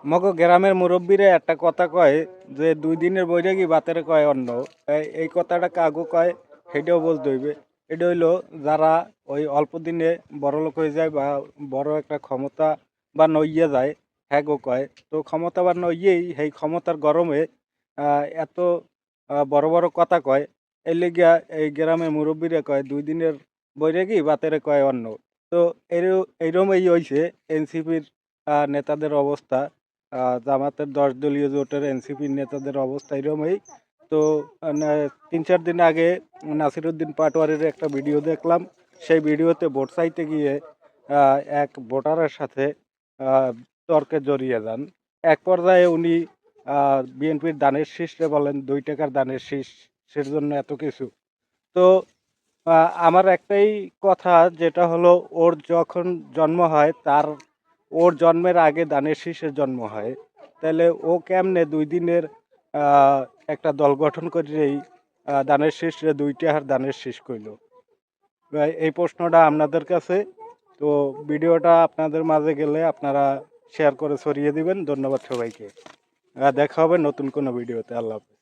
মগো গ্রামের মুরব্বীরে একটা কথা কয় যে 2 দিনের বৈরাগী বাতেরে কয় অন্ন। এই কথাটা কাগো কয় সেটাও বলতে হইবে। এটা হইলো যারা ওই অল্প দিনে বড়লোক হয়ে যায় বা বড় একটা ক্ষমতা বা নইয়ে যায় হ্যাঁ গো কয়। তো ক্ষমতা বা নইয়েই সেই ক্ষমতার গরমে এত বড় বড় কথা কয়। এই লিগিয়া এই গ্রামের মুরব্বীরে কয় 2 দিনের বৈরাগী বাতেরে কয় অন্ন। তো এইরকমই হইছে এনসিপির নেতাদের অবস্থা। জামাতের 10 দলীয় জোটের এনসিপির নেতাদের অবস্থা এরকমই। তো 3-4 দিন আগে নাসিরুদ্দিন পাটোয়ারির একটা ভিডিও দেখলাম। সেই ভিডিওতে ভোট চাইতে গিয়ে এক ভোটারের সাথে আহ, তর্কে জড়িয়ে যান। এক পর্যায়ে উনি বিএনপির দানের শীষে বলেন 2 টাকার দানের শীষ, সের জন্য এত কিছু। তো আমার একটাই কথা, যেটা হলো ওর যখন জন্ম হয় ওর জন্মের আগে দানের শীষের জন্ম হয়, তাহলে ও কেমনে 2 দিনের একটা দল গঠন করেই দানের শীষে 2 টাকার দানের শীষ কইল? এই প্রশ্নটা আপনাদের কাছে। তো ভিডিওটা আপনাদের মাঝে গেলে আপনারা শেয়ার করে ছড়িয়ে দিবেন। ধন্যবাদ সবাইকে। দেখা হবে নতুন কোনো ভিডিওতে। আল্লাহ হাফেজ।